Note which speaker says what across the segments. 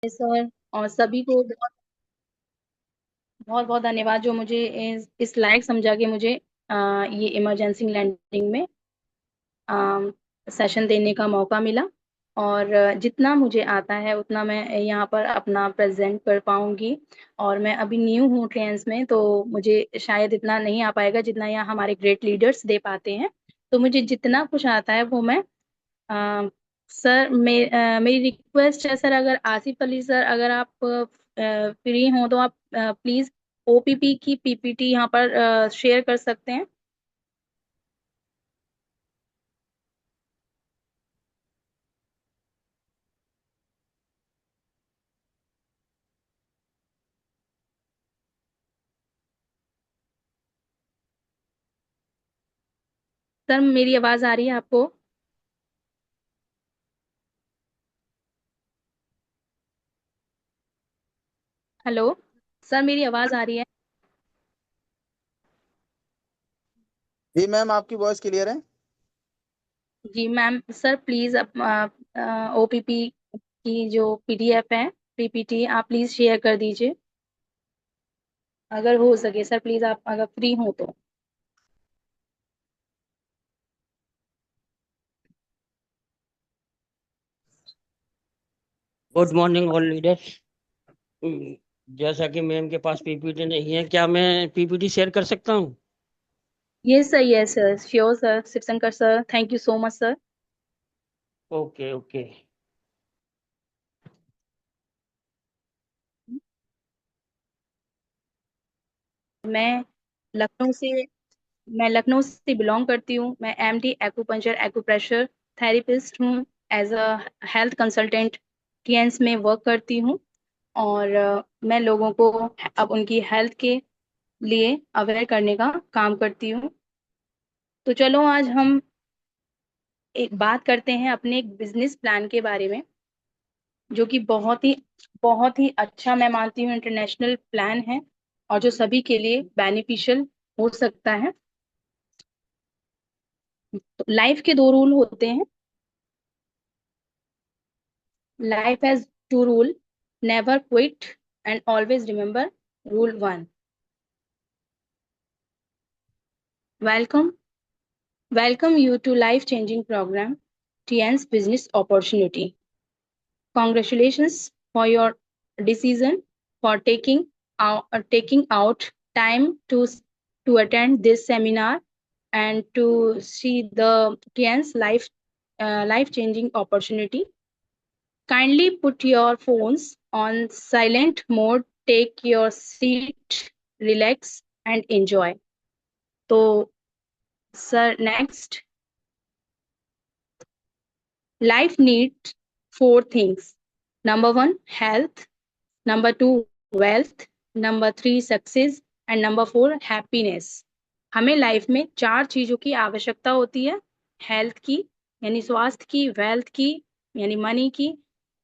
Speaker 1: Sir, और सभी को बहुत बहुत बहुत धन्यवाद जो मुझे इस लायक समझा के मुझे ये इमरजेंसी लैंडिंग में सेशन देने का मौका मिला। और जितना मुझे आता है उतना मैं यहाँ पर अपना प्रेजेंट कर पाऊंगी। और मैं अभी न्यू हूँ ट्रेंस में, तो मुझे शायद इतना नहीं आ पाएगा जितना यहाँ हमारे ग्रेट लीडर्स दे पाते हैं। तो मुझे जितना कुछ आता है वो मैं सर, मेरी रिक्वेस्ट है सर, अगर आसिफ अली सर, अगर आप फ्री हो तो आप प्लीज ओपीपी की पीपीटी यहाँ पर शेयर कर सकते हैं। सर, मेरी आवाज आ रही है आपको? हेलो सर, मेरी आवाज आ रही है?
Speaker 2: जी मैम, आपकी वॉइस क्लियर है।
Speaker 1: जी मैम, सर प्लीज ओपीपी की जो पीडीएफ है, पीपीटी, आप प्लीज शेयर कर दीजिए अगर हो सके सर, प्लीज आप अगर फ्री हो तो।
Speaker 3: Good morning all leaders. जैसा कि मैम के पास पीपीटी नहीं है, क्या मैं पीपीटी शेयर कर सकता हूँ?
Speaker 1: Yes sir, yes sir, sure sir, Shivshankar sir, thank you so much sir.
Speaker 3: Okay okay.
Speaker 1: मैं लखनऊ से मैं लखनऊ से बिलोंग करती हूँ। मैं एमडी एक्यूपंक्चर एक्यूप्रेशर थेरेपिस्ट हूँ। एज अ हेल्थ कंसल्टेंट टीएन्स में वर्क करती हूँ। और मैं लोगों को अब उनकी हेल्थ के लिए अवेयर करने का काम करती हूँ। तो चलो आज हम एक बात करते हैं अपने एक बिजनेस प्लान के बारे में, जो कि बहुत ही अच्छा मैं मानती हूँ इंटरनेशनल प्लान है, और जो सभी के लिए बेनिफिशियल हो सकता है। तो लाइफ के दो रूल होते हैं। Life has two rule: never quit and always remember. Rule one. Welcome welcome you to life changing programme Tiens business opportunity. Congratulations for your decision for taking out time to attend this seminar and to see the client's life changing opportunity. Kindly put your phones on silent mode, take your seat, relax and enjoy. So, sir, next, life needs four things. Number one, health. Number two, wealth. Number three, success. And number four, happiness. हमें life में चार चीजों की आवश्यकता होती है: health की यानी स्वास्थ्य की, वेल्थ की यानी मनी की,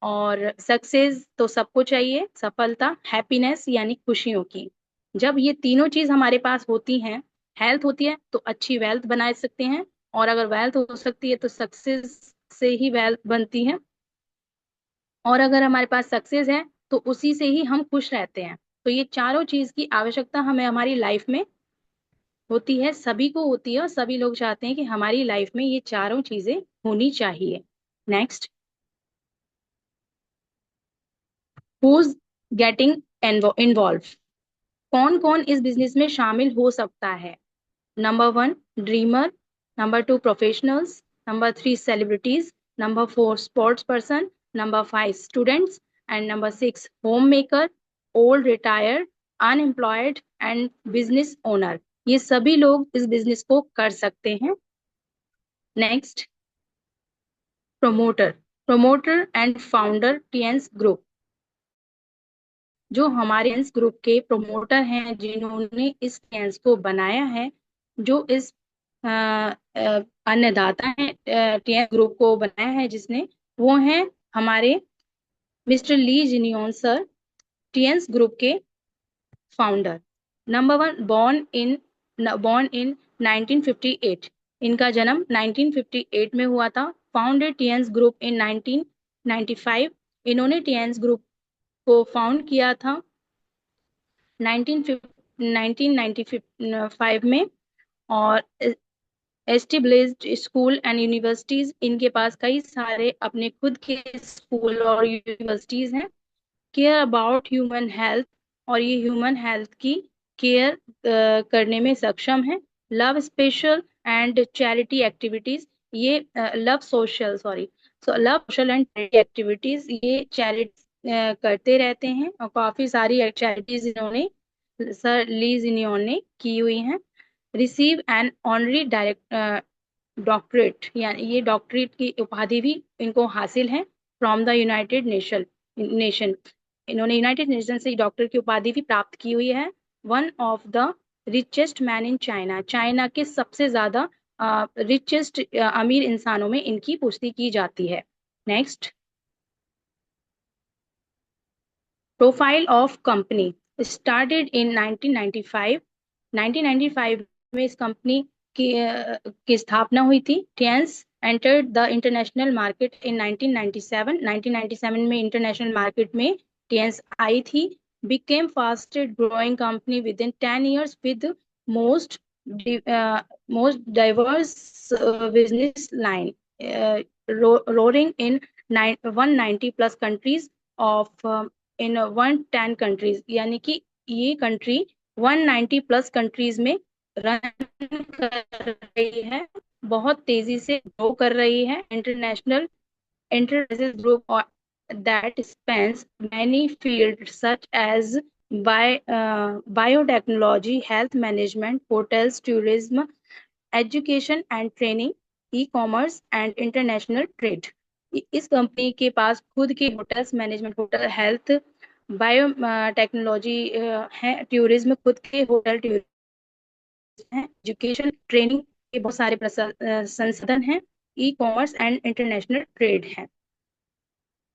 Speaker 1: और सक्सेस तो सबको चाहिए, सफलता, हैप्पीनेस यानी खुशियों की। जब ये तीनों चीज हमारे पास होती हैं, हेल्थ होती है तो अच्छी वेल्थ बना सकते हैं, और अगर वेल्थ हो सकती है तो सक्सेस से ही वेल्थ बनती है, और अगर हमारे पास सक्सेस है तो उसी से ही हम खुश रहते हैं। तो ये चारों चीज की आवश्यकता हमें हमारी लाइफ में होती है, सभी को होती है, और सभी लोग चाहते हैं कि हमारी लाइफ में ये चारों चीजें होनी चाहिए। Next, who's getting involved? कौन कौन इस बिजनेस में शामिल हो सकता है? Number one, dreamer. Number two, professionals. Number three, celebrities. Number four, sports person. Number five, students. And number six, home maker, old, retired, unemployed and business owner. ये सभी लोग इस बिजनेस को कर सकते हैं। Next, promoter. Promoter and founder Tiens group. जो हमारे टीएन्स ग्रुप के प्रोमोटर हैं, जिन्होंने इस टीएन्स को बनाया है, जो इस अन्नदाता है टीएन ग्रुप को बनाया है जिसने, वो हैं हमारे mister Li Jinyuan sir, Tiens group के founder. Number one, born in 1958। इनका जन्म 1958 में हुआ था। Founded Tiens group in 1995। इन्होंने टीएन्स ग्रुप को फाउंड किया था 1995 में, और एस्टेब्लिश्ड स्कूल एंड यूनिवर्सिटीज, इनके पास कई सारे अपने खुद के स्कूल और यूनिवर्सिटीज हैं। केयर अबाउट ह्यूमन हेल्थ, और ये ह्यूमन हेल्थ की केयर करने में सक्षम है। Love special and charity activities, ये love social and charity activities, ये चैरिटी करते रहते हैं, और काफी सारी चैरिटीज इन्होंने सर लीज इन्होंने की हुई हैं। रिसीव एन ऑनरी डॉक्टरेट, यानी ये डॉक्टरेट की उपाधि भी इनको हासिल है फ्रॉम द यूनाइटेड नेशन। इन्होंने यूनाइटेड नेशन से डॉक्टर की उपाधि भी प्राप्त की हुई है। One of the richest man in China, China के सबसे ज्यादा रिचेस्ट अमीर इंसानों में इनकी पुष्टि की जाती है। Next, profile of company started in 1995। 1995 में इस कंपनी की स्थापना हुई थी। Tiens entered the international market in 1997। 1997 में इंटरनेशनल मार्केट में टेंस आई थी। became fastest growing company within 10 years with most most diverse business line, roaring in 190 plus countries of in 110 countries, यानी कि ये कंट्री 190 प्लस कंट्रीज में run कर रही है, बहुत तेजी से ग्रो कर रही है। International enterprises group that spans many fields such as biotechnology, health management, hotels, tourism, education and training, e-commerce and international trade। इस कंपनी के पास खुद के hotels management, hotel, health, bio technology है, टूरिज्म, खुद के होटल टूरिज्म है, education, training के बहुत सारे संसाधन हैं, e commerce and international trade है।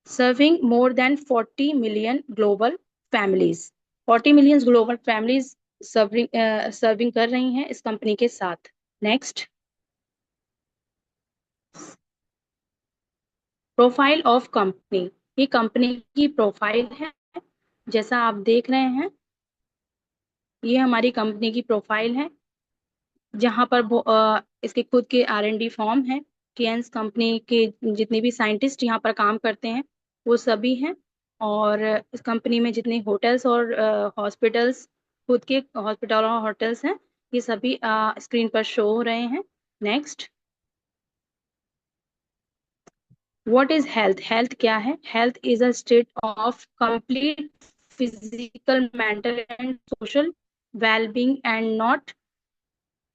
Speaker 1: Serving more than 40 million global families, 40 million global families serving कर रही हैं इस कंपनी के साथ। नेक्स्ट, प्रोफाइल ऑफ कंपनी, ये कंपनी की प्रोफाइल है। जैसा आप देख रहे हैं, ये हमारी कंपनी की प्रोफाइल है, जहां पर इसके खुद के R&D फॉर्म है। टीएंस कंपनी के जितने भी साइंटिस्ट यहाँ पर काम करते हैं वो सभी हैं, और इस कंपनी में जितने होटल्स और हॉस्पिटल्स, खुद के हॉस्पिटल और होटल्स हैं, ये सभी स्क्रीन पर शो हो रहे हैं। Next, what is health? Health क्या है? Health is a state of complete physical, mental and social wellbeing and not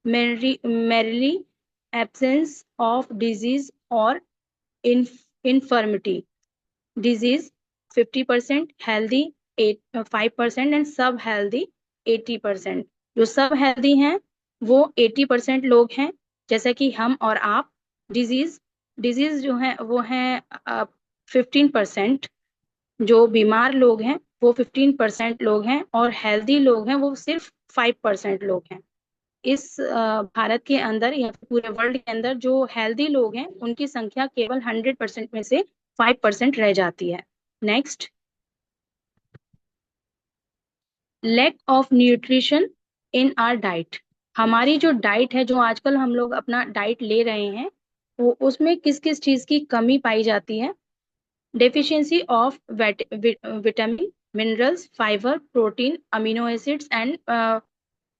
Speaker 1: merely absence of disease or infirmity। Disease 50%, healthy 5%, and सब healthy 80%। जो सब healthy हैं वो 80% लोग हैं, जैसा कि हम और आप। डिजीज जो है वो है 15%। जो बीमार लोग हैं वो 15% लोग हैं, और हेल्दी लोग हैं वो सिर्फ 5% लोग हैं। इस भारत के अंदर या पूरे वर्ल्ड के अंदर जो हेल्दी लोग हैं उनकी संख्या केवल 100% में से 5% रह जाती है। Next, lack of nutrition in our diet. हमारी जो डाइट है, जो आजकल हम लोग अपना डाइट ले रहे हैं, वो उसमें किस किस चीज की कमी पाई जाती है? Deficiency of vitamin, minerals, fibre, protein, amino acids and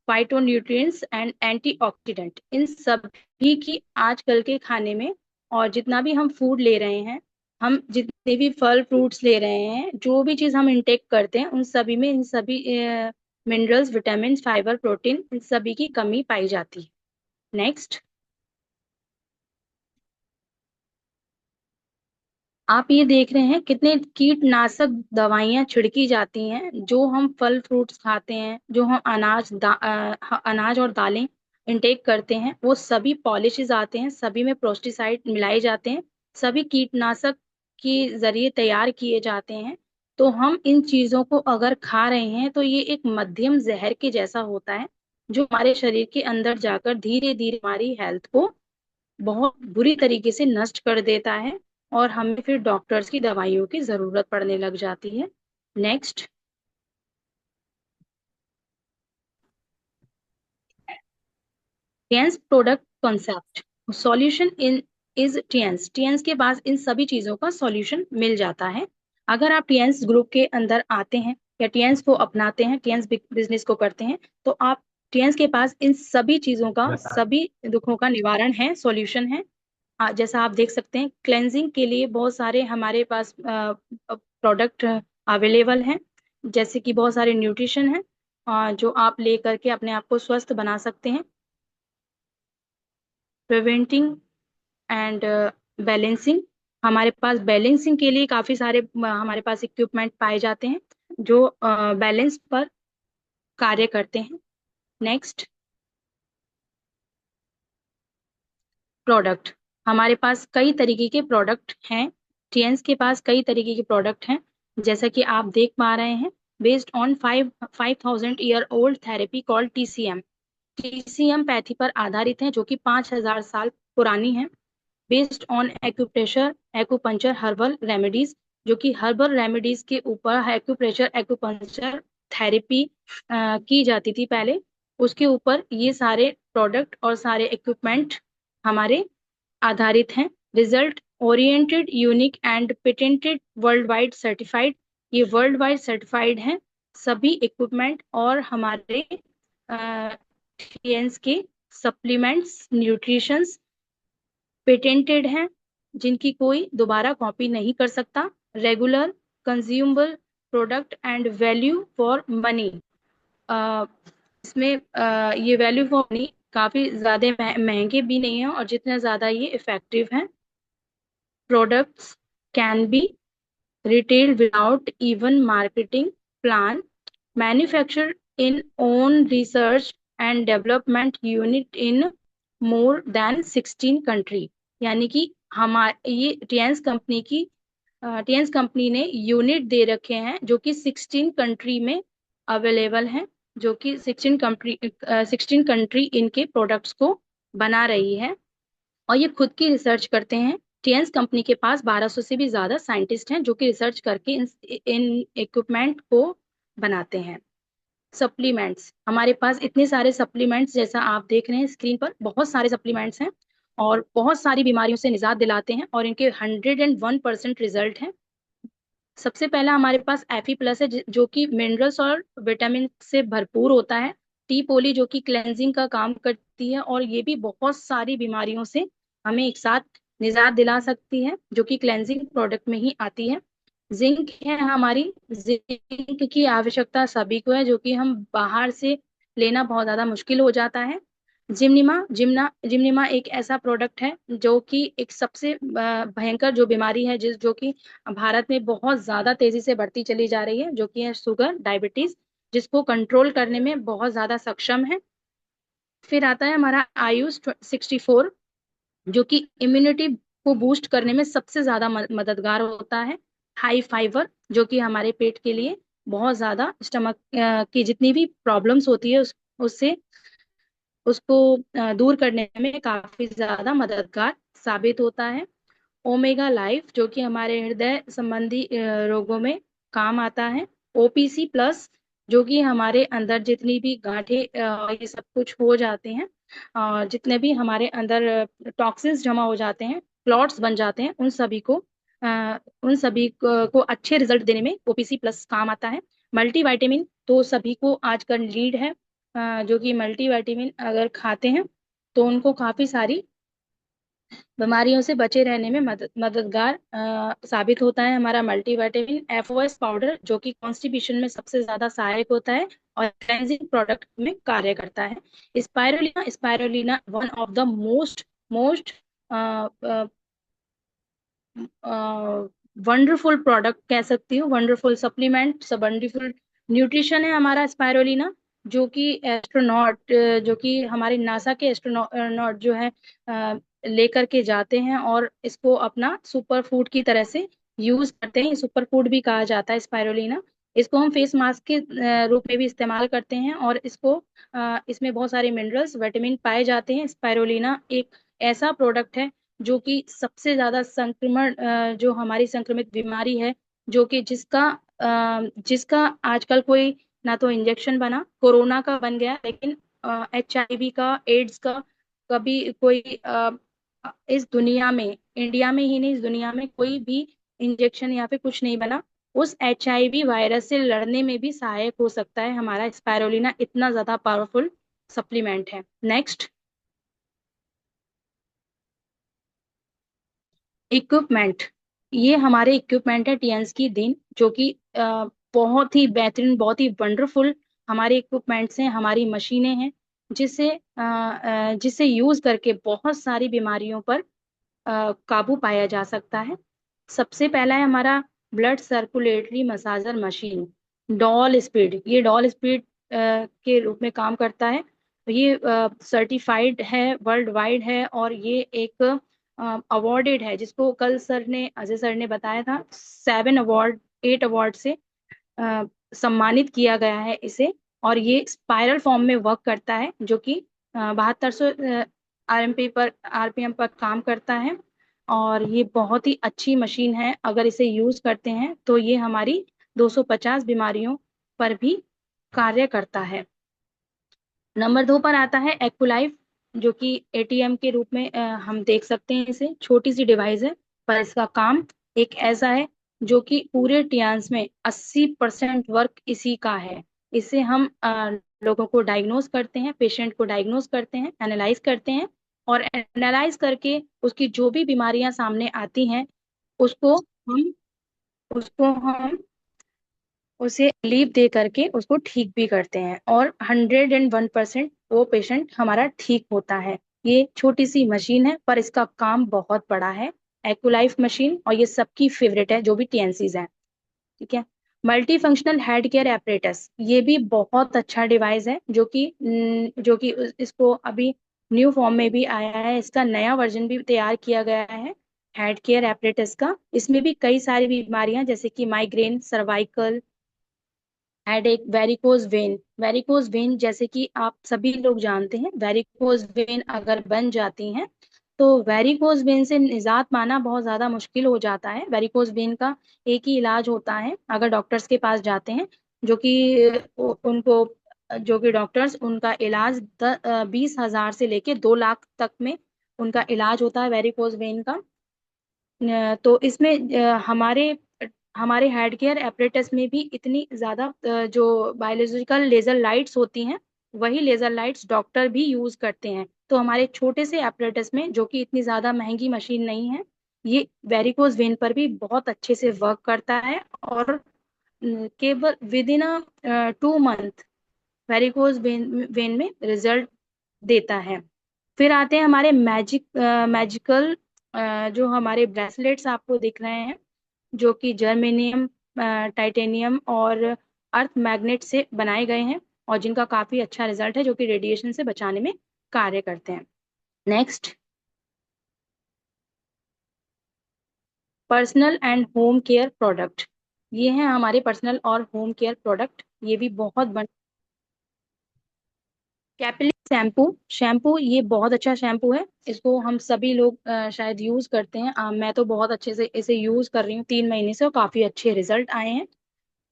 Speaker 1: phytonutrients and antioxidant, इन सभी की आजकल के खाने में, और जितना भी हम फूड ले रहे हैं, हम जितने भी फल फ्रूट्स ले रहे हैं, जो भी चीज हम इंटेक करते हैं, उन सभी में इन सभी मिनरल्स, विटामिन, फाइबर, प्रोटीन, इन सभी की कमी पाई जाती है। नेक्स्ट, आप ये देख रहे हैं कितने कीटनाशक दवाइयां छिड़की जाती हैं। जो हम फल फ्रूट्स खाते हैं, जो हम अनाज और दालें इंटेक करते हैं, वो सभी पॉलिशेस आते हैं, सभी में पेस्टिसाइड मिलाए जाते हैं, सभी कीटनाशक के जरिए तैयार किए जाते हैं। तो हम इन चीजों को अगर खा रहे हैं तो ये एक मध्यम जहर के जैसा होता है, जो हमारे शरीर के अंदर जाकर धीरे धीरे हमारी हेल्थ को बहुत बुरी तरीके से नष्ट कर देता है, और हमें फिर डॉक्टर्स की दवाइयों की जरूरत पड़ने लग जाती है। Next, Tiens product concept, solution in is Tiens. Tiens के पास इन सभी चीजों का सॉल्यूशन मिल जाता है। अगर आप टियंस ग्रुप के अंदर आते हैं या टियंस को अपनाते हैं, टियंस बिजनेस को करते हैं, तो आप टियंस के पास इन सभी चीजों का, सभी दुखों का निवारण है, सॉल्यूशन है। जैसा आप देख सकते हैं, क्लेंजिंग के लिए बहुत सारे हमारे पास प्रोडक्ट अवेलेबल हैं, जैसे कि बहुत सारे न्यूट्रिशन हैं जो आप ले करके अपने आप को स्वस्थ बना सकते हैं। प्रिवेंटिंग एंड बैलेंसिंग, हमारे पास बैलेंसिंग के लिए काफी सारे हमारे पास इक्विपमेंट पाए जाते हैं जो बैलेंस पर कार्य करते हैं। नेक्स्ट, प्रोडक्ट, हमारे पास कई तरीके के प्रोडक्ट हैं। टीएंस के पास कई तरीके के प्रोडक्ट हैं, जैसा कि आप देख पा रहे हैं। Based on 5000 year old therapy called TCM. TCM pathy पर आधारित है, जो कि 5000 साल पुरानी है। Based on acupressure, acupuncture, herbal remedies, जो कि हर्बल रेमेडीज के ऊपर एक्यूप्रेशर, एक्यूपंचर थेरेपी की जाती थी पहले, उसके ऊपर ये सारे प्रोडक्ट और सारे इक्विपमेंट हमारे आधारित हैं। Result oriented, unique and patented, world wide certified, ये वर्ल्ड वाइड सर्टिफाइड हैं सभी इक्विपमेंट और हमारे के सप्लीमेंट्स, न्यूट्रिशंस पेटेंटेड हैं, जिनकी कोई दोबारा कॉपी नहीं कर सकता। Regular consumable product and value for money, इसमें ये वैल्यू फॉर मनी काफी ज्यादा महंगे भी नहीं है और जितने ज्यादा ये इफेक्टिव हैं। Products can be retail without even marketing plan, manufacture in own research and development unit in more than 16 country. यानी कि हमारे ये टियंस कंपनी ने यूनिट दे रखे हैं जो कि 16 कंट्री में अवेलेबल हैं, जो कि 16 कंट्री इनके प्रोडक्ट्स को बना रही है और ये खुद की रिसर्च करते हैं। टियंस कंपनी के पास 1200 से भी ज्यादा साइंटिस्ट हैं जो कि रिसर्च करके इन इक्विपमेंट को बनाते हैं। सप्लीमेंट्स, हमारे पास इतने सारे सप्लीमेंट्स, जैसा आप देख रहे हैं स्क्रीन पर, बहुत सारे सप्लीमेंट्स हैं और बहुत सारी बीमारियों से निजात दिलाते हैं और इनके 101% रिजल्ट हैं। सबसे पहला हमारे पास एफी प्लस है, जो कि मिनरल्स और विटामिन से भरपूर होता है। टी पोली, जो कि क्लेंजिंग का काम करती है और ये भी बहुत सारी बीमारियों से हमें एक साथ निजात दिला सकती है, जो कि क्लेंजिंग प्रोडक्ट में ही आती है। जिंक है हमारी, जिंक की आवश्यकता सभी को है, जो कि हम बाहर से लेना बहुत ज्यादा मुश्किल हो जाता है। जिम्निमा एक ऐसा प्रोडक्ट है जो कि एक सबसे भयंकर जो बीमारी है, जो कि भारत में बहुत ज्यादा तेजी से बढ़ती चली जा रही है, जो कि है शुगर, डायबिटीज, जिसको कंट्रोल करने में बहुत ज्यादा सक्षम है। फिर आता है हमारा आयुष 64, जो कि इम्यूनिटी को बूस्ट करने में सबसे ज्यादा मददगार होता है। हाई फाइबर, जो कि हमारे पेट के लिए बहुत ज्यादा, स्टमक की जितनी भी प्रॉब्लम्स होती है उससे उसको दूर करने में काफी ज्यादा मददगार साबित होता है। ओमेगा लाइफ, जो कि हमारे हृदय संबंधी रोगों में काम आता है। ओपीसी प्लस, जो कि हमारे अंदर जितनी भी गांठें ये सब कुछ हो जाते हैं, जितने भी हमारे अंदर टॉक्सिन्स जमा हो जाते हैं, क्लॉट्स बन जाते हैं, उन सभी को अच्छे रिजल्ट देने में ओपीसी प्लस काम आता है। मल्टीविटामिन तो सभी को आजकल लीड है, जो कि मल्टीविटामिन अगर खाते हैं तो उनको काफी सारी बीमारियों से बचे रहने में मददगार साबित होता है। हमारा मल्टीविटामिन एफओएस पाउडर, जो कि कॉन्स्टिपेशन में सबसे ज्यादा सहायक होता है और क्लेंजिंग प्रोडक्ट में कार्य करता है। Spirulina one of the most most wonderful product कह सकती हूँ, वंडरफुल सप्लीमेंट, वंडरफुल न्यूट्रिशन है हमारा स्पायरुलिना, जो कि एस्ट्रोनॉट, जो कि हमारे नासा के एस्ट्रोनॉट जो है लेकर के जाते हैं और इसको अपना सुपर फूड की तरह से यूज करते हैं। सुपर फूड भी कहा जाता है स्पायरुलिना। इसको हम फेस मास्क के रूप में भी इस्तेमाल करते हैं और इसमें बहुत सारे मिनरल्स, विटामिन पाए जाते हैं। स्पायरुलिना एक ऐसा प्रोडक्ट है जो कि सबसे ज्यादा संक्रमण, जो हमारी संक्रमित बीमारी है, जो कि जिसका जिसका आजकल कोई ना तो इंजेक्शन बना, कोरोना का बन गया, लेकिन HIV का, एड्स का कभी कोई इस दुनिया में, इंडिया में ही नहीं इस दुनिया में कोई भी इंजेक्शन या फिर कुछ नहीं बना। उस HIV वायरस से लड़ने में भी सहायक हो सकता है हमारा स्पायरुलिना, इतना ज्यादा पावरफुल सप्लीमेंट है। Next, equipment. ये हमारे इक्विपमेंट है टीएंस की दिन, जो कि बहुत ही बेहतरीन, बहुत ही वंडरफुल हमारे इक्विपमेंट्स हैं, हमारी मशीनें हैं, जिसे यूज करके बहुत सारी बीमारियों पर काबू पाया जा सकता है। सबसे पहला है हमारा blood circulatory massager machine, doll speed. ये डॉल स्पीड के रूप में काम करता है। ये सर्टिफाइड है, वर्ल्ड वाइड है, और ये एक अवॉर्डेड है, जिसको कल सर ने, अजय सर ने बताया था, 7 अवार्ड, 8 अवार्ड से अ, सम्मानित किया गया है इसे। और ये स्पाइरल फॉर्म में वर्क करता है, जो कि 7200 RPM पर काम करता है। और ये बहुत ही अच्छी मशीन है, अगर इसे यूज करते हैं तो ये हमारी 250 बीमारियों पर भी कार्य करता है। नंबर 2 पर आता है एक्ुलाइफ, जो कि ATM के रूप में हम देख सकते हैं इसे। छोटी सी डिवाइस है, पर इसका काम एक ऐसा है जो कि पूरे टियान्स में 80% वर्क इसी का है। इससे हम लोगों को डायग्नोज करते हैं, पेशेंट को डायग्नोज करते हैं, एनालाइज करते हैं, और एनालाइज करके उसकी जो भी बीमारियां सामने आती हैं, उसको हम उसको हम उसे लीव दे करके उसको ठीक भी करते हैं, और 101% वो पेशेंट हमारा ठीक होता है। ये छोटी सी मशीन है, पर इसका काम बहुत बड़ा है, एक्ुलाइफ मशीन, और ये सबकी फेवरेट है जो भी TNCs हैं। ठीक है। Multi functional head care apparatus, ये भी बहुत अच्छा डिवाइस है, जो कि इसको अभी न्यू फॉर्म में भी आया है, इसका नया वर्जन भी तैयार किया गया है हेड केयर एपरेटस का। इसमें भी कई सारी बीमारियां, जैसे कि migraine, cervical headache, varicose vein. Varicose vein, जैसे कि आप सभी लोग जानते हैं, वेरिकोज वेन अगर बन जाती हैं तो वेरिकोज वेन से निजात पाना बहुत ज्यादा मुश्किल हो जाता है। वेरिकोज वेन का एक ही इलाज होता है, अगर डॉक्टर्स के पास जाते हैं, जो कि उनको जो कि डॉक्टर्स उनका इलाज 20,000 से लेके 2 लाख तक में उनका इलाज होता है वेरिकोज वेन का। तो इसमें हमारे हमारे हेड केयर एपरेटस में भी इतनी ज्यादा जो बायोलॉजिकल लेजर लाइट्स होती हैं, वही लेजर लाइट्स डॉक्टर भी यूज करते हैं। तो हमारे छोटे से एपरेटस में, जो कि इतनी ज्यादा महंगी मशीन नहीं है, ये वेरिकोज वेन पर भी बहुत अच्छे से वर्क करता है, और केवल with in 2 month varicose vein में रिजल्ट देता है। फिर आते हैं हमारे मैजिकल, जो हमारे ब्रेसलेट्स आपको दिख रहे हैं, जो कि जर्मेनियम, टाइटेनियम और अर्थ मैग्नेट से बनाए गए हैं, और जिनका काफी अच्छा रिजल्ट है, जो कि रेडिएशन से बचाने में कार्य करते हैं। Next, personal and home care product. ये हैं हमारे पर्सनल और होम केयर प्रोडक्ट, ये भी बहुत बन। कैपिलिन शैम्पू, ये बहुत अच्छा शैम्पू है, इसको हम सभी लोग शायद यूज करते हैं। मैं तो बहुत अच्छे से इसे यूज कर रही हूँ 3 महीने से, और काफी अच्छे रिजल्ट आए हैं।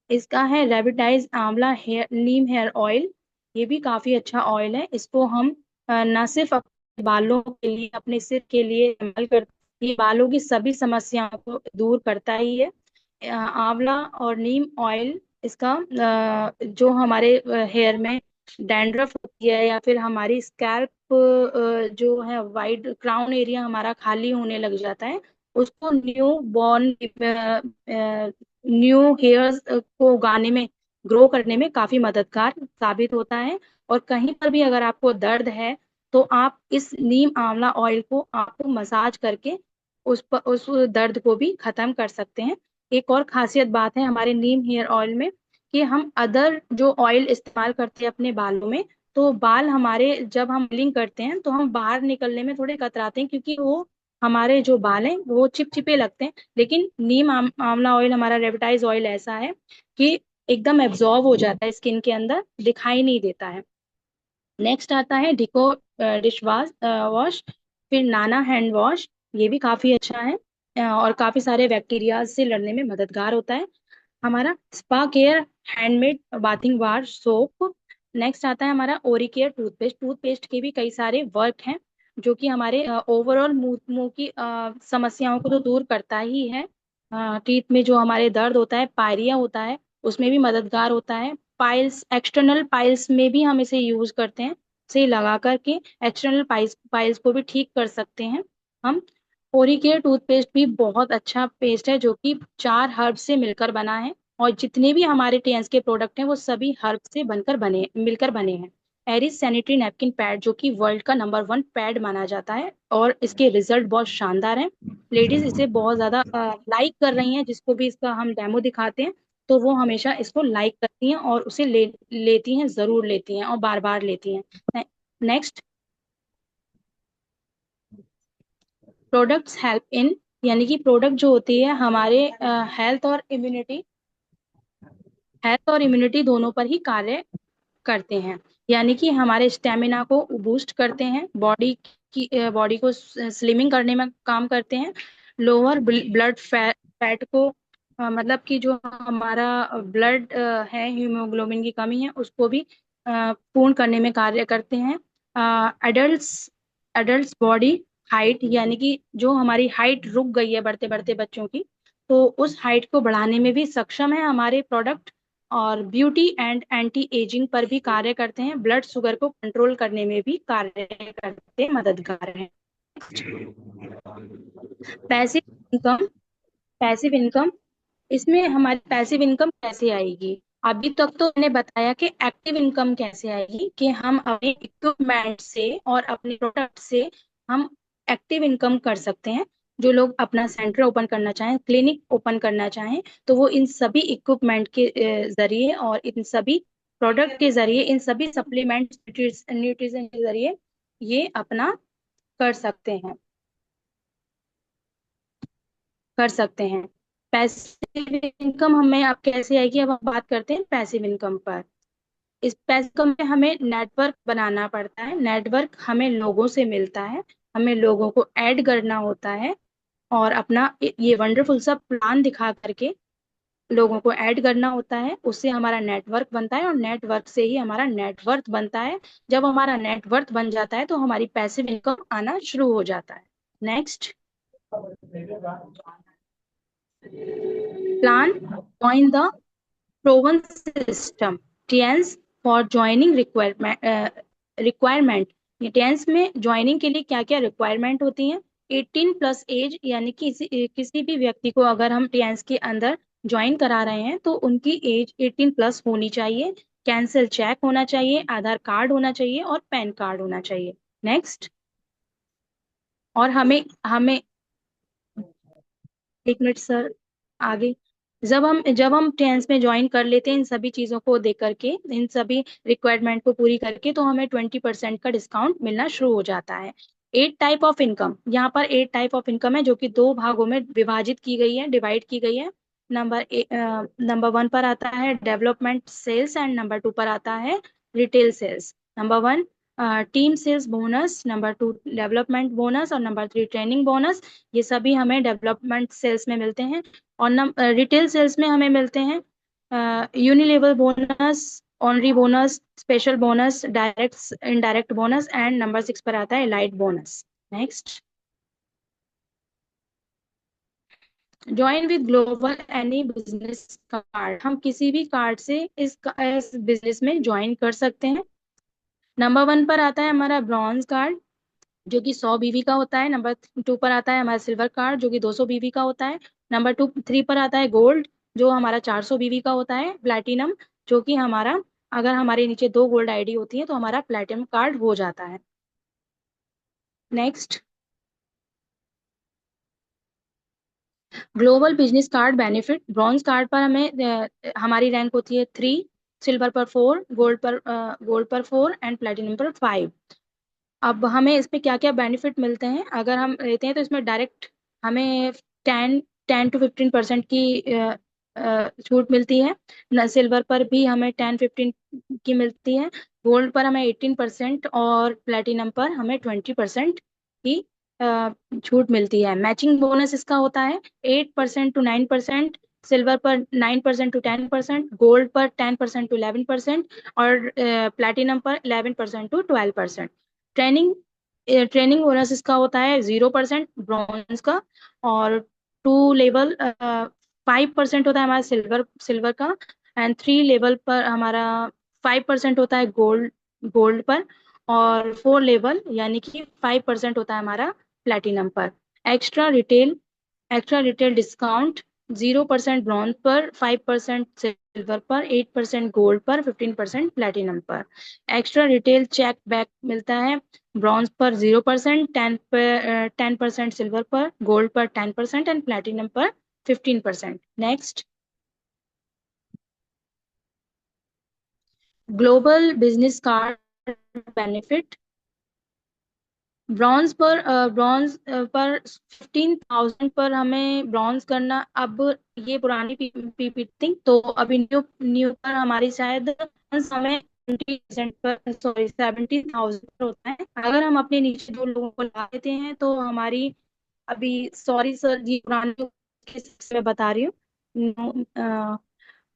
Speaker 1: इसका है रेविटाइज आंवला हेयर नीम हेयर ऑयल। ये भी काफी अच्छा ऑयल है, इसको हम न सिर्फ अपने बालों के लिए, अपने सिर के लिए इस्तेमाल करते, ये बालों की सभी समस्याओं को दूर करता ही है। आंवला और नीम ऑयल, इसका जो हमारे हेयर में डैंड्रफ होती है, या फिर हमारी स्कैल्प जो है वाइड क्राउन एरिया हमारा खाली होने लग जाता है, उसको न्यू हेयर्स को उगाने में, ग्रो करने में काफी मददगार साबित होता है। और कहीं पर भी अगर आपको दर्द है, तो आप इस नीम आंवला ऑयल को आपको मसाज करके उस दर्द को भी खत्म कर सकते हैं। एक और खासियत बात है हमारे नीम हेयर ऑयल में, कि हम अदर जो ऑयल इस्तेमाल करते हैं अपने बालों में, तो बाल हमारे, जब हम ऑयलिंग करते हैं तो हम बाहर निकलने में थोड़े कतराते हैं, क्योंकि वो हमारे जो बाल हैं वो चिपचिपे लगते हैं। लेकिन नीम आंवला ऑयल, हमारा रेवटाइज ऑयल ऐसा है कि एकदम एब्जॉर्ब हो जाता है स्किन के अंदर, दिखाई नहीं देता है। नेक्स्ट आता है डिको डिश वॉश वॉश, फिर नाना हैंड वॉश। ये भी काफी अच्छा है, और काफी सारे बैक्टीरिया से लड़ने में मददगार होता है। हमारा spa care handmade bathing bar soap. Next आता है हमारा ओरी केयर टूथपेस्ट। टूथपेस्ट के भी कई सारे वर्क हैं जो कि हमारे ओवरऑल मुंह की समस्याओं को तो दूर करता ही है। टीथ में जो हमारे दर्द होता है, पायरिया होता है, उसमें भी मददगार होता है। पाइल्स, एक्सटर्नल पाइल्स में भी हम इसे यूज करते हैं। इसे लगा करके एक्सटर्नल पाइल्स पाइल्स को भी ठीक कर सकते हैं हम। ओरिकेयर टूथपेस्ट भी बहुत अच्छा पेस्ट है जो कि 4 हर्ब से मिलकर बना है। और जितने भी हमारे टीएंस के प्रोडक्ट हैं वो सभी हर्ब से मिलकर बने हैं। एरिस सैनिटरी नैपकिन पैड जो कि वर्ल्ड का नंबर 1 पैड माना जाता है और इसके रिजल्ट बहुत शानदार हैं। लेडीज इसे बहुत ज्यादा लाइक कर रही हैं। जिसको भी इसका हम डेमो दिखाते हैं तो वो हमेशा इसको लाइक करती हैं और उसे लेती हैं, जरूर लेती हैं और बार बार लेती हैं। नेक्स्ट, प्रोडक्ट्स हेल्प इन, यानी कि प्रोडक्ट जो होती है हमारे हेल्थ और इम्यूनिटी, हेल्थ और इम्यूनिटी दोनों पर ही कार्य करते हैं। यानी कि हमारे स्टेमिना को बूस्ट करते हैं, बॉडी को स्लिमिंग करने में काम करते हैं। लोअर ब्लड फैट को मतलब कि जो हमारा ब्लड है, हीमोग्लोबिन की कमी है, उसको भी पूर्ण करने में कार्य करते हैं। एडल्ट्स एडल्ट्स बॉडी हाइट, यानी कि जो हमारी हाइट रुक गई है बढ़ते बढ़ते बच्चों की, तो उस हाइट को बढ़ाने में भी सक्षम है हमारे प्रोडक्ट। और ब्यूटी एंड एंटी एजिंग पर भी कार्य करते हैं। ब्लड शुगर को कंट्रोल करने में भी कार्य करते हैं, मददगार हैं। पैसिव इनकम, पैसिव इनकम, इसमें हमारी पैसिव इनकम कैसे आएगी? अभी तक तो मैंने बताया कि एक्टिव इनकम कैसे आएगी, कि हम अपने इक्विपमेंट से और अपने प्रोडक्ट से हम एक्टिव इनकम कर सकते हैं। जो लोग अपना सेंटर ओपन करना चाहें, क्लिनिक ओपन करना चाहें, तो वो इन सभी इक्विपमेंट के जरिए और इन सभी प्रोडक्ट के जरिए, इन सभी सप्लीमेंट न्यूट्रिशन के जरिए ये अपना कर सकते हैं, कर सकते हैं। पैसिव इनकम हमें अब कैसे आएगी? अब हम बात करते हैं पैसिव इनकम पर। इस पैसिव इनकम में हमें नेटवर्क बनाना पड़ता है। नेटवर्क हमें लोगों से मिलता है, हमें लोगों को ऐड करना होता है और अपना ये वंडरफुल सा प्लान दिखा करके लोगों को ऐड करना होता है। उससे हमारा नेटवर्क बनता है और नेटवर्क से ही हमारा नेटवर्थ बनता है। जब हमारा नेटवर्थ बन जाता है तो हमारी पैसिव इनकम आना शुरू हो जाता है। Next, plan join the proven system, TANS for joining requirement। ये TANS में ज्वाइनिंग के लिए क्या क्या रिक्वायरमेंट होती हैं? 18+ एज, यानी कि किसी भी व्यक्ति को अगर हम TANS के अंदर ज्वाइन करा रहे हैं तो उनकी एज 18+ होनी चाहिए। कैंसिल चेक होना चाहिए, आधार कार्ड होना चाहिए और पैन कार्ड होना चाहिए। नेक्स्ट, और हमें हमें 1 मिनट सर, आगे। जब हम टेंस में ज्वाइन कर लेते हैं इन सभी चीजों को देख करके, इन सभी रिक्वायरमेंट को पूरी करके, तो हमें 20% का डिस्काउंट मिलना शुरू हो जाता है। 8 टाइप ऑफ इनकम, यहाँ पर 8 टाइप ऑफ इनकम है जो कि 2 भागों में विभाजित की गई है, डिवाइड की गई है। नंबर 1 पर आता है डेवलपमेंट सेल्स एंड नंबर 2 पर आता है retail sales. Number 1 team sales bonus, number 2 development bonus और नंबर 3 ट्रेनिंग बोनस। ये सभी हमें डेवलपमेंट सेल्स में मिलते हैं। और रिटेल सेल्स में हमें मिलते हैं unilevel bonus, honorary bonus, special bonus, direct indirect bonus and number 6 पर आता है light bonus. Next, join with global any business card. हम किसी भी कार्ड से इस बिजनेस में ज्वाइन कर सकते हैं। नंबर 1 पर आता है हमारा ब्रॉन्ज कार्ड जो कि 100 बीवी का होता है। नंबर 2 पर आता है हमारा सिल्वर कार्ड जो कि 200 बीवी का होता है। नंबर 3 पर आता है गोल्ड जो हमारा 400 बीवी का होता है। प्लैटिनम जो कि हमारा, अगर हमारे नीचे 2 गोल्ड आईडी होती है तो हमारा प्लैटिनम कार्ड हो जाता है। Next, global business card benefit. Bronze card पर हमें हमारी रैंक होती है 3, सिल्वर पर 4, गोल्ड पर 4 एंड प्लैटिनम पर 5। अब हमें इस पे क्या क्या बेनिफिट मिलते हैं अगर हम लेते हैं, तो इसमें डायरेक्ट हमें 10 to 15% की छूट मिलती है। सिल्वर पर भी हमें 10-15 की मिलती है। गोल्ड पर हमें 18% और प्लेटिनम पर हमें 20% की छूट मिलती है। मैचिंग बोनस इसका होता है 8% to 9%। सिल्वर पर 9% to 10%, गोल्ड पर 10% to 11% और प्लैटिनम पर 11% to 12%। ट्रेनिंग ट्रेनिंग बोनस इसका होता है 0% ब्रॉन्ज का, और 2 लेवल 5% होता है हमारा सिल्वर का, एंड 3 लेवल पर हमारा 5% होता है गोल्ड पर, और 4 लेवल यानी कि 5% होता है हमारा प्लैटिनम पर। एक्स्ट्रा रिटेल डिस्काउंट 0% ब्रॉन्ज पर, 5% सिल्वर पर, 8% गोल्ड पर, 15% प्लेटिनम पर। एक्स्ट्रा रिटेल चेक बैक मिलता है ब्रॉन्ज पर 0%, 10% सिल्वर पर, गोल्ड पर 10% एंड प्लेटिनम पर 15%। Next, global business card benefit. Bronze पर 15,000 पर हमें ब्रॉन्ज करना। अब ये पुरानी पीपीटी थी, तो अभी न्यू न्यू पर हमारी शायद हमें 20% पर, सॉरी 70,000 पर होता है। अगर हम अपने नीचे 2 लोगों को ला देते हैं तो हमारी, अभी सॉरी सर जी पुरानी के हिसाब से मैं बता रही हूँ,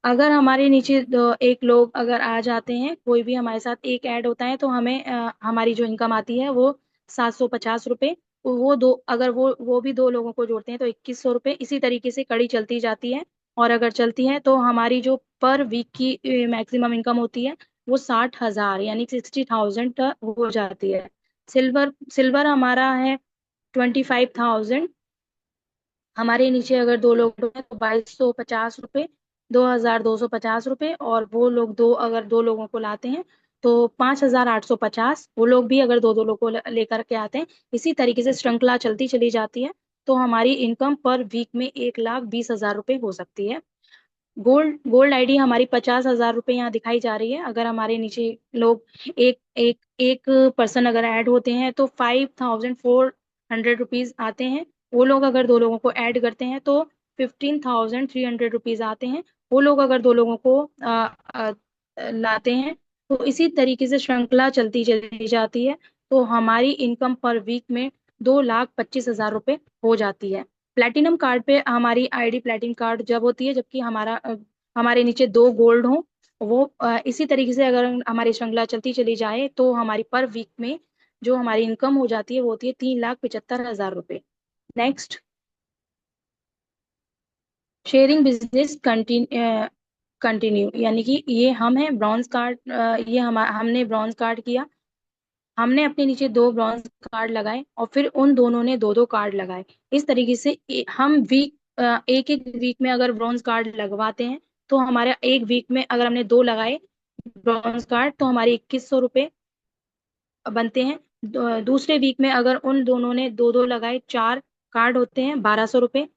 Speaker 1: अगर हमारे नीचे एक लोग अगर आ जाते हैं, कोई भी हमारे साथ एक ऐड होता है, तो हमें हमारी जो इनकम आती है वो 750 रुपये। वो दो, अगर वो भी 2 लोगों को जोड़ते हैं तो 2100 रुपये। इसी तरीके से कड़ी चलती जाती है, और अगर चलती है तो हमारी जो पर वीक की मैक्सिमम इनकम होती है वो 60,000 यानी 60,000 हो जाती है। सिल्वर हमारा है 25,000। हमारे नीचे अगर 2 लोग हैं तो 2250 रुपये, 2250 रुपये, और वो लोग अगर 2 लोगों को लाते हैं तो 5850। वो लोग भी अगर दो दो लोग को लेकर के आते हैं, इसी तरीके से श्रृंखला चलती चली जाती है, तो हमारी इनकम पर वीक में 1,20,000 रुपये हो सकती है। गोल्ड आईडी हमारी 50,000 रुपये यहाँ दिखाई जा रही है। अगर हमारे नीचे लोग एक एक एक पर्सन अगर ऐड होते हैं तो 5,400 रुपीज आते हैं। वो लोग अगर 2 लोगों को ऐड करते हैं तो 15,300 रुपीज आते हैं। वो लोग अगर 2 लोगों को लाते हैं, तो इसी तरीके से श्रृंखला चलती चली जाती है, तो हमारी इनकम पर वीक में 2,25,000 रुपये हो जाती है। प्लैटिनम कार्ड पे हमारी आईडी प्लैटिनम कार्ड जब होती है जबकि हमारे नीचे 2 गोल्ड हो। वो इसी तरीके से अगर हमारी श्रृंखला चलती चली जाए तो हमारी पर वीक में जो हमारी इनकम हो जाती है वो होती है 3,75,000 रुपये। नेक्स्ट, शेयरिंग बिजनेस कंटिन्यू, यानी कि ये हम है ब्रॉन्ज कार्ड, ये हमने ब्रॉन्ज कार्ड किया। हमने अपने नीचे 2 ब्रॉन्ज कार्ड लगाए और फिर उन दोनों ने 2 कार्ड लगाए। इस तरीके से हम एक एक वीक में अगर ब्रॉन्ज कार्ड लगवाते हैं, तो हमारे एक वीक में अगर हमने 2 लगाए ब्रॉन्ज कार्ड तो हमारे 2100 रुपये बनते हैं। दूसरे वीक में अगर उन दोनों ने 2 लगाए, 4 कार्ड होते हैं 1,200 रुपये।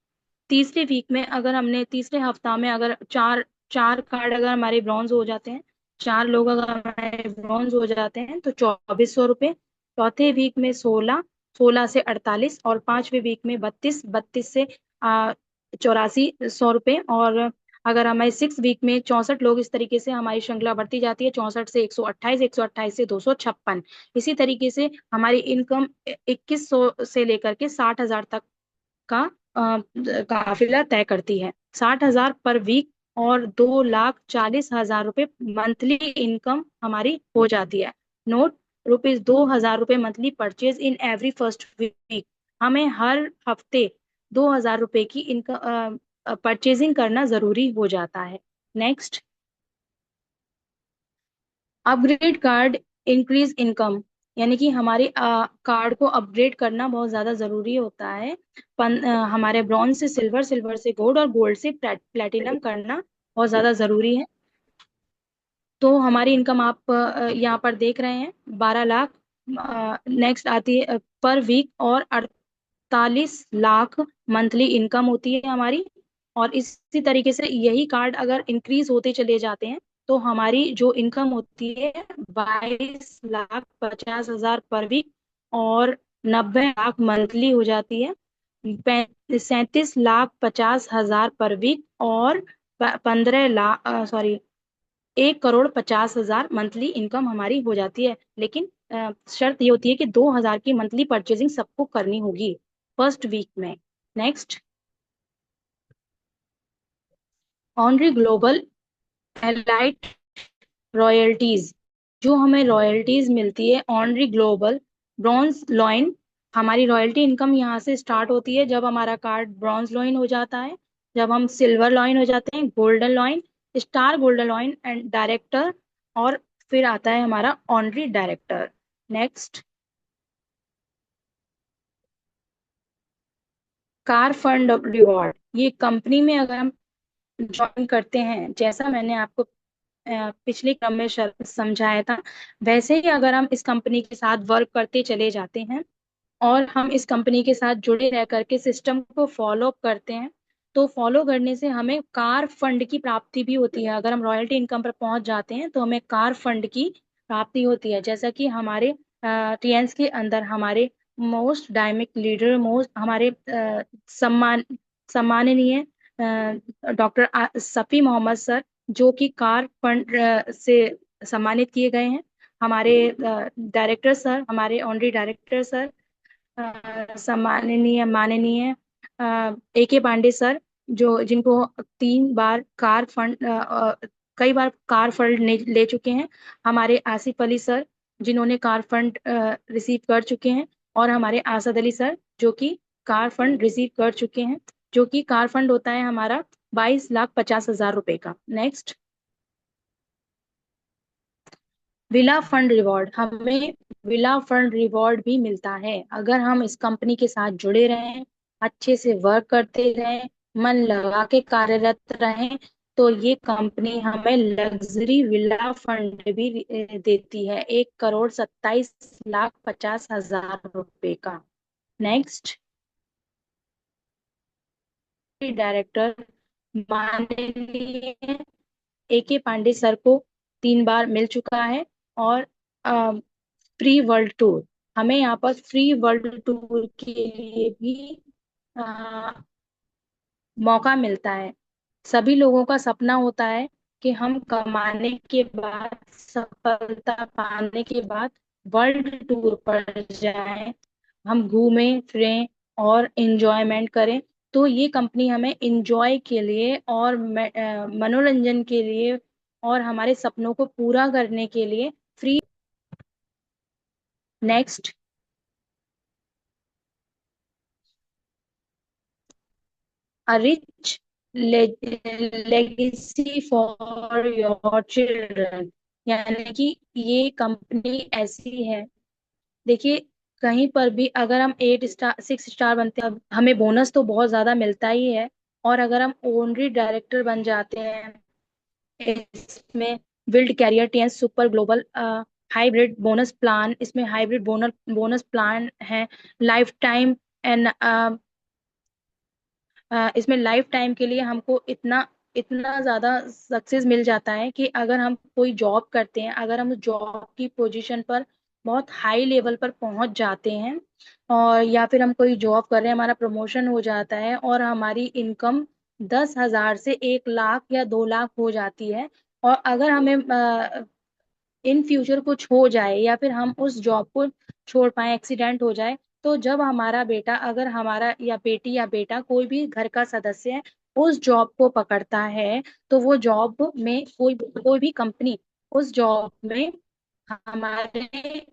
Speaker 1: तीसरे वीक में अगर हमने तीसरे हफ्ता में अगर चार चार कार्ड अगर हमारे ब्रॉन्ज हो जाते हैं, 4 लोग अगर हमारे ब्रॉन्ज हो जाते हैं तो 2,400 रुपये। चौथे वीक में 16, 16 से 48, और पांचवे वीक में 32, 32 से 8400 रुपये। और अगर हमारे 6 वीक में 64 लोग, इस तरीके से हमारी श्रृंखला बढ़ती जाती है, 64 से 128, 128 से 256। इसी तरीके से हमारी इनकम 2100 से लेकर के 60,000 तक का काफिला तय करती है। 60,000 पर वीक और 2,40,000 रुपये मंथली इनकम हमारी हो जाती है। Note, ₹2,000 monthly purchase in every first week. हमें हर हफ्ते 2,000 रुपये की इनकम परचेजिंग करना जरूरी हो जाता है। Next, upgrade card increase income, यानी कि हमारे कार्ड को अपग्रेड करना बहुत ज्यादा जरूरी होता है। हमारे ब्रॉन्ज से सिल्वर, सिल्वर से गोल्ड और गोल्ड से प्लेटिनम करना बहुत ज्यादा जरूरी है। तो हमारी इनकम आप यहाँ पर देख रहे हैं 12 लाख। नेक्स्ट आती है पर वीक, और 48 लाख मंथली इनकम होती है हमारी। और इसी तरीके से यही कार्ड अगर इंक्रीज होते चले जाते हैं तो हमारी जो इनकम होती है 22,50,000 पर वीक और 90 लाख मंथली हो जाती है। 37,50,000 पर वीक और 15 लाख, सॉरी 1,50,00,000 मंथली इनकम हमारी हो जाती है। लेकिन शर्त ये होती है कि 2,000 की मंथली परचेजिंग सबको करनी होगी फर्स्ट वीक में। Next, honorary global elite royalties, जो हमें रॉयल्टीज मिलती है ऑनरी ग्लोबल ब्रॉन्ज लॉइन, हमारी रॉयल्टी इनकम यहाँ से स्टार्ट होती है जब हमारा कार्ड ब्रॉन्ज लॉइन हो जाता है, जब हम सिल्वर लॉइन हो जाते हैं, golden lion, star golden lion and director, और फिर आता है हमारा honorary director. Next, car fund reward, ये कंपनी में अगर हम ज्वाइन करते हैं, जैसा मैंने आपको पिछले क्रम में समझाया था, वैसे ही अगर हम इस कंपनी के साथ वर्क करते चले जाते हैं और हम इस कंपनी के साथ जुड़े रह करके सिस्टम को फॉलो करते हैं, तो फॉलो करने से हमें कार फंड की प्राप्ति भी होती है। अगर हम रॉयल्टी इनकम पर पहुंच जाते हैं तो हमें कार फंड की प्राप्ति होती है, जैसा कि हमारे टीएंस के अंदर हमारे मोस्ट डायमिक लीडर, मोस्ट हमारे सम्माननीय डॉक्टर सफी मोहम्मद सर, जो कि कार फंड से सम्मानित किए गए हैं, हमारे डायरेक्टर सर, हमारे ऑनरी डायरेक्टर सर, सम्माननीय माननीय ए के पांडे सर, जो जिनको 3 बार कार फंड कई बार कार फंड ले चुके हैं, हमारे आसिफ अली सर, जिन्होंने कार फंड रिसीव कर चुके हैं, और हमारे आसद अली सर, जो कि कार फंड रिसीव कर चुके हैं, जो कि कार फंड होता है हमारा 22,50,000 रुपए का। नेक्स्ट, विला फंड रिवॉर्ड, हमें विला फंड रिवॉर्ड भी मिलता है अगर हम इस कंपनी के साथ जुड़े रहें, अच्छे से वर्क करते रहें, मन लगा के कार्यरत रहें, तो ये कंपनी हमें लग्जरी विला फंड भी देती है, 1,27,50,000 रुपए का। नेक्स्ट, डायरेक्टर माननीय ए के पांडे सर को 3 बार मिल चुका है, और फ्री वर्ल्ड टूर, हमें यहाँ पर फ्री वर्ल्ड टूर के लिए भी आ, मौका मिलता है। सभी लोगों का सपना होता है कि हम कमाने के बाद, सफलता पाने के बाद वर्ल्ड टूर पर जाएं, हम घूमें फिरें और एंजॉयमेंट करें। तो ये कंपनी हमें एंजॉय के लिए और मनोरंजन के लिए और हमारे सपनों को पूरा करने के लिए free. Next, a rich legacy for your children, यानी कि ये कंपनी ऐसी है, देखिए, कहीं पर भी अगर हम 8 स्टार 6 स्टार बनते हैं, हमें बोनस तो बहुत ज्यादा मिलता ही है, और अगर हम ओनरी डायरेक्टर बन जाते हैं इसमें, build career Tiens super global hybrid bonus plan, इसमें हाइब्रिड बोनस बोनस प्लान है, लाइफ टाइम एंड इसमें लाइफ टाइम के लिए हमको इतना इतना ज्यादा सक्सेस मिल जाता है कि अगर हम कोई जॉब करते हैं, अगर हम जॉब की पोजीशन पर बहुत हाई लेवल पर पहुंच जाते हैं, और या फिर हम कोई जॉब कर रहे हैं, हमारा प्रमोशन हो जाता है और हमारी इनकम 10,000 से 1 लाख या 2 लाख हो जाती है, और अगर हमें इन फ्यूचर कुछ हो जाए या फिर हम उस जॉब को छोड़ पाए, एक्सीडेंट हो जाए, तो जब हमारा बेटा, अगर हमारा या बेटी या बेटा कोई भी घर का सदस्य है उस जॉब को पकड़ता है, तो वो जॉब में कोई कोई भी कंपनी उस जॉब में हमारे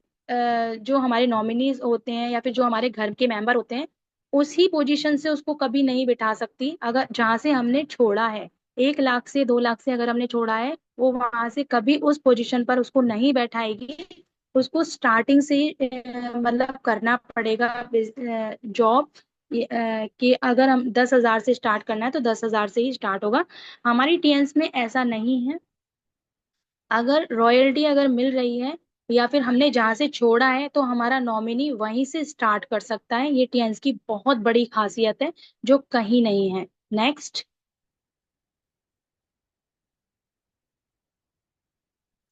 Speaker 1: जो हमारे नॉमिनीज होते हैं या फिर जो हमारे घर के मेंबर होते हैं, उसी पोजीशन से उसको कभी नहीं बिठा सकती, अगर जहां से हमने छोड़ा है, 1 लाख से 2 लाख से अगर हमने छोड़ा है, वो वहां से कभी उस पोजीशन पर उसको नहीं बैठाएगी, उसको स्टार्टिंग से ही मतलब करना पड़ेगा जॉब, कि अगर हम 10,000 से स्टार्ट करना है तो 10,000 से ही स्टार्ट होगा। हमारी टीएंस में ऐसा नहीं है, अगर रॉयल्टी अगर मिल रही है या फिर हमने जहां से छोड़ा है, तो हमारा नॉमिनी वहीं से स्टार्ट कर सकता है, ये टीएंस की बहुत बड़ी खासियत है जो कहीं नहीं है। नेक्स्ट,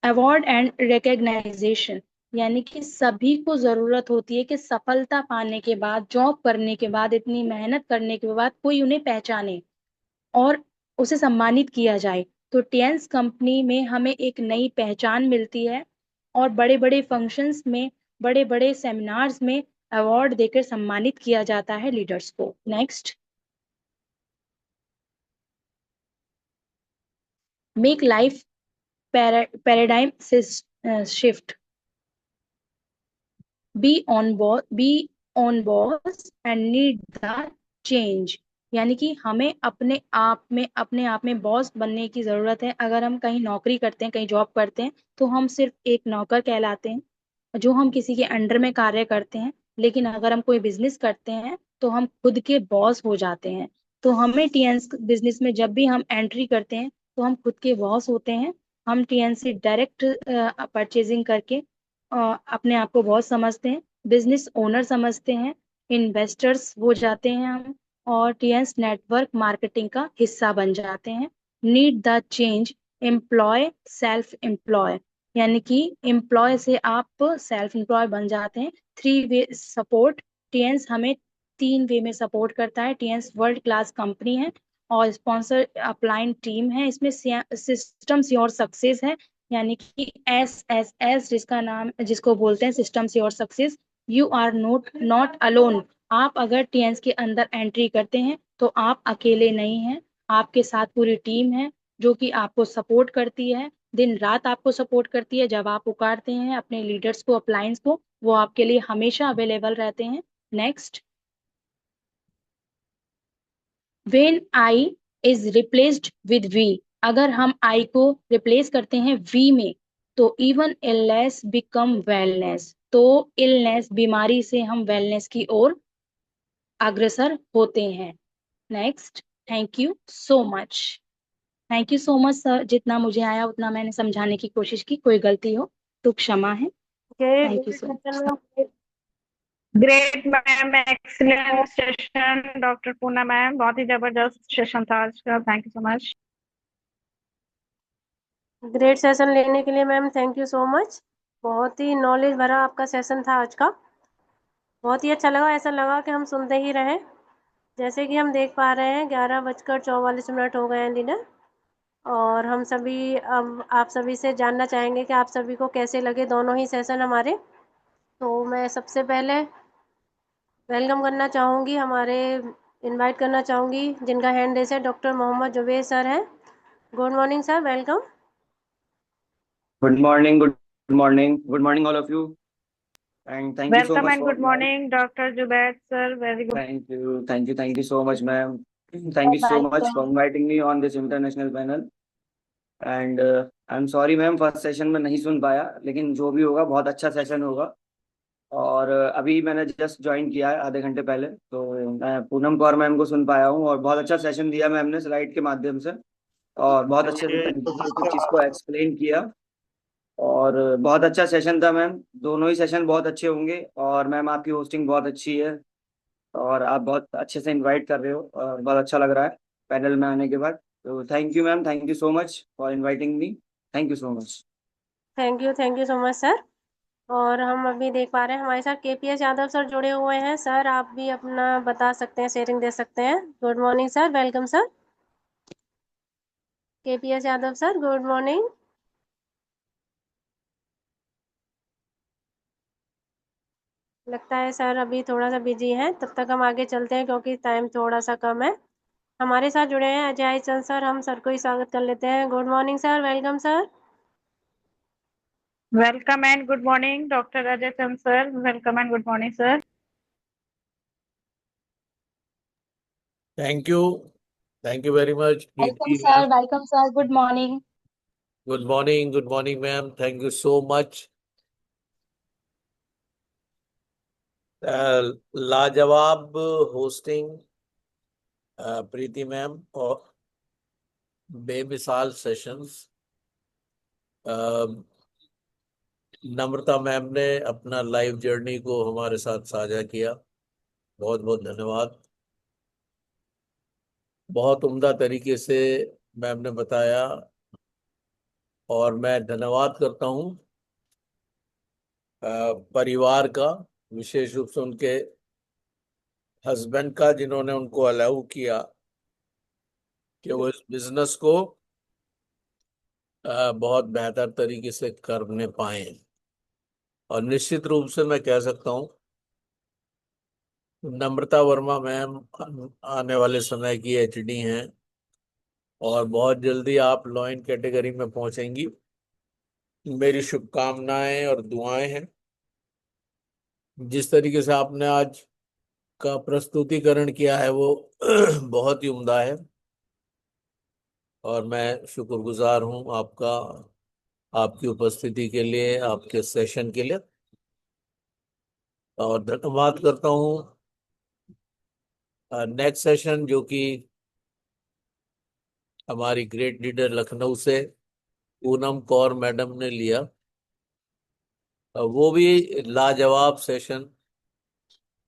Speaker 1: अवार्ड एंड रिकग्नाइजेशन, यानी कि सभी को जरूरत होती है कि सफलता पाने के बाद, जॉब करने के बाद, इतनी मेहनत करने के बाद कोई उन्हें पहचाने और उसे सम्मानित किया जाए। तो टेंस कंपनी में हमें एक नई पहचान मिलती है, और बड़े बड़े फंक्शंस में, बड़े बड़े सेमिनार्स में अवार्ड देकर सम्मानित किया जाता है लीडर्स को। Next, make life paradigm shift. Be on boss and need the change. यानी कि हमें अपने आप में बॉस बनने की जरूरत है। अगर हम कहीं नौकरी करते हैं, कहीं जॉब करते हैं, तो हम सिर्फ एक नौकर कहलाते हैं जो हम किसी के अंडर में कार्य करते हैं। लेकिन अगर हम कोई बिजनेस करते हैं तो हम खुद के बॉस हो जाते हैं। तो हमें टीएनस बिजनेस में जब भी हम एंट्री करते हैं तो हम खुद के बॉस होते हैं। हम टीएन से डायरेक्ट परचेजिंग करके अपने आप को बॉस समझते हैं, बिजनेस ओनर समझते हैं, इन्वेस्टर्स हो जाते हैं हम, और टीएस नेटवर्क मार्केटिंग का हिस्सा बन जाते हैं। Need the change, employ self employ, यानी कि एम्प्लॉय से आप सेल्फ एम्प्लॉय बन जाते हैं। 3 वे सपोर्ट, टीएस हमें 3 वे में सपोर्ट करता है। टीएस वर्ल्ड क्लास कंपनी है और स्पॉन्सर अपलाइन टीम है। इसमें सिस्टम्स योर सक्सेस है, यानी कि SSS जिसको बोलते हैं systems your success. You are not alone. आप अगर टीएंस के अंदर एंट्री करते हैं तो आप अकेले नहीं हैं, आपके साथ पूरी टीम है जो कि आपको सपोर्ट करती है, दिन रात आपको सपोर्ट करती है। जब आप पुकारते हैं अपने लीडर्स को, अप्लायंस को, वो आपके लिए हमेशा अवेलेबल रहते हैं। Next, when I is replaced with we, अगर हम आई को रिप्लेस करते हैं वी में तो इवन इलनेस बिकम वेलनेस, तो इलनेस बीमारी से हम वेलनेस की ओर अग्रसर होते हैं। Next, thank you so much. Thank you so much sir, जितना मुझे आया उतना मैंने समझाने की कोशिश की, कोई गलती हो तो क्षमा है। Thank you so much.
Speaker 4: Great ma'am, excellent session doctor Poona ma'am, बहुत ही जबरदस्त सेशन था आज का। Thank you so much.
Speaker 5: Great session लेने के लिए ma'am thank you so much. बहुत ही नॉलेज भरा आपका सेशन था आज का, बहुत ही अच्छा लगा। ऐसा लगा कि हम सुनते ही रहें। जैसे कि हम देख पा रहे हैं 11:44 हो गए हैं डिनर, और हम सभी अब आप सभी से जानना चाहेंगे कि आप सभी को कैसे लगे दोनों ही सेशन हमारे। तो मैं सबसे पहले वेलकम करना चाहूँगी, इनवाइट करना चाहूँगी जिनका हैंड रेस है, डॉक्टर मोहम्मद जुबेर सर हैं। Good morning sir, welcome.
Speaker 2: Good morning, good morning, all of you. And thank you so
Speaker 4: welcome
Speaker 2: much
Speaker 4: and
Speaker 2: for
Speaker 4: good morning doctor Zubair sir, very good.
Speaker 2: thank you so much, ma'am. Thank you so much for inviting me on this international panel. And I'm sorry, ma'am, first session में नहीं सुन पाया, लेकिन जो भी होगा बहुत अच्छा session होगा। और अभी मैंने जस्ट ज्वाइन किया है आधे घंटे पहले, तो मैं पूनम कौर मैम को सुन पाया हूँ और बहुत अच्छा सेशन दिया मैम ने स्लाइड के माध्यम से, और बहुत अच्छे से तरीके से कुछ चीज़ को एक्सप्लेन किया। और बहुत अच्छा सेशन था मैम, दोनों ही सेशन बहुत अच्छे होंगे। और मैम आपकी होस्टिंग बहुत अच्छी है और आप बहुत अच्छे से इनवाइट कर रहे हो, और बहुत अच्छा लग रहा है पैनल में आने के बाद। तो thank you ma'am, thank you so much for inviting me. Thank you so much.
Speaker 5: Thank you so much sir. और हम अभी देख पा रहे हैं हमारे साथ केपीएस यादव सर जुड़े हुए हैं। सर आप भी अपना बता सकते हैं, शेयरिंग दे सकते हैं। Good morning sir, welcome sir. KPS Yadav sir, good morning. लगता है सर अभी थोड़ा सा बिजी हैं, तब तक हम आगे चलते हैं क्योंकि टाइम थोड़ा सा कम है। हमारे साथ जुड़े हैं अजय चंद सर, हम सर को ही स्वागत कर लेते हैं। Good morning sir, welcome sir.
Speaker 4: Welcome and good morning doctor Ajay Chand sir, welcome and good morning sir.
Speaker 6: Thank you. Thank you very much,
Speaker 1: welcome
Speaker 6: Preeti
Speaker 1: sir,
Speaker 6: ma'am.
Speaker 1: Welcome sir, good morning.
Speaker 6: Good morning, ma'am. Thank you so much. लाजवाब hosting प्रीति ma'am, और बेमिसाल sessions. नम्रता ma'am ने अपना live journey को हमारे साथ साझा किया, बहुत बहुत धन्यवाद। बहुत उम्दा तरीके से मैम ने बताया, और मैं धन्यवाद करता हूँ परिवार का, विशेष रूप से उनके हस्बैंड का, जिन्होंने उनको अलाउ किया कि वो इस बिजनेस को बहुत बेहतर तरीके से करने पाए। और निश्चित रूप से मैं कह सकता हूँ नम्रता वर्मा मैम आने वाले समय की एचडी हैं, और बहुत जल्दी आप लॉ इन कैटेगरी में पहुंचेंगी। मेरी शुभकामनाएं और दुआएं हैं। जिस तरीके से आपने आज का प्रस्तुतिकरण किया है वो बहुत ही उम्दा है, और मैं शुक्रगुजार हूं आपका, आपकी उपस्थिति के लिए, आपके सेशन के लिए, और धन्यवाद करता हूं। नेक्स्ट सेशन जो कि हमारी ग्रेट लीडर लखनऊ से पूनम कौर मैडम ने लिया, वो भी लाजवाब सेशन,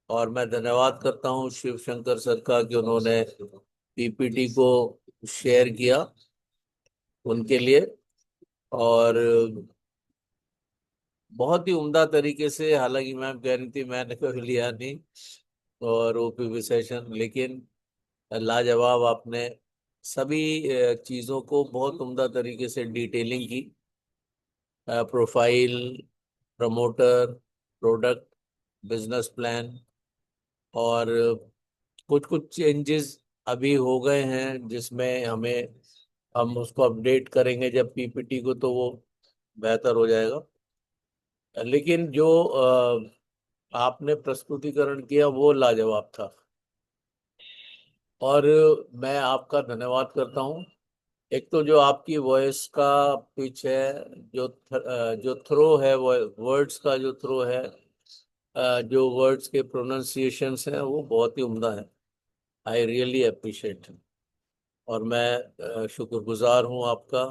Speaker 6: और मैं धन्यवाद करता हूं शिव शंकर सर का कि उन्होंने पीपीटी को शेयर किया उनके लिए, और बहुत ही उम्दा तरीके से, हालांकि मैम कह रही थी मैंने कभी लिया नहीं और ओपीपी सेशन, लेकिन लाजवाब आपने सभी चीज़ों को बहुत उम्दा तरीके से डिटेलिंग की, profile, promoter, product, business plan, और कुछ कुछ चेंजेस अभी हो गए हैं जिसमें हम उसको अपडेट करेंगे जब पीपीटी को, तो वो बेहतर हो जाएगा। लेकिन जो आपने प्रस्तुतिकरण किया वो लाजवाब था, और मैं आपका धन्यवाद करता हूँ। एक तो जो आपकी वॉइस का पिच है, जो थ्रो है, वर्ड्स का जो थ्रो है, जो वर्ड्स के प्रोनाउंसिएशंस हैं वो बहुत ही उम्दा है। आई रियली अप्रिशिएट, और मैं शुक्रगुजार हूँ आपका।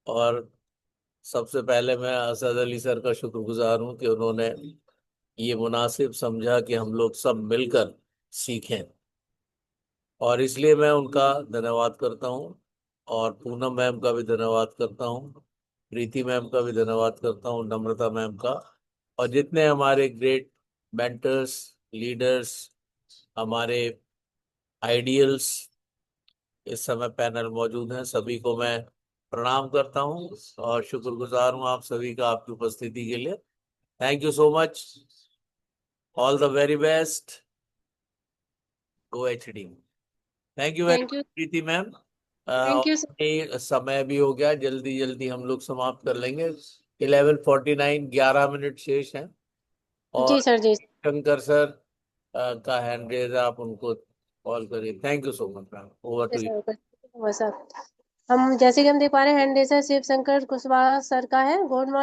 Speaker 6: और सबसे पहले मैं असद अली सर का शुक्रगुजार हूँ कि उन्होंने ये मुनासिब समझा कि हम लोग सब मिलकर सीखें, और इसलिए मैं उनका धन्यवाद करता हूँ। और पूनम मैम का भी धन्यवाद करता हूँ, प्रीति मैम का भी धन्यवाद करता हूँ, नम्रता मैम का, और जितने हमारे ग्रेट मेंटर्स, लीडर्स, हमारे आइडियल्स इस समय पैनल मौजूद हैं, सभी को मैं प्रणाम करता हूँ और शुक्रगुजार हूँ आप सभी का, आपकी उपस्थिति के लिए। Thank you so much. All the very best. Go HD. Thank you very
Speaker 5: thank
Speaker 6: much
Speaker 5: you.
Speaker 6: Preeti ma'am.
Speaker 5: Thank you
Speaker 6: समय भी हो गया, जल्दी जल्दी हम लोग समाप्त कर लेंगे। 11:49, 11 मिनट शेष हैं,
Speaker 5: जी
Speaker 6: और
Speaker 5: सर। जी
Speaker 6: शंकर सर का हैंड रेज है, आप उनको कॉल करिए। Thank you so much ma'am, over to you.
Speaker 5: Sir, हम जैसे कि हम देख पा रहे हैं hand raiser Shiv Shankar Kushwaha sir का है। Good morning.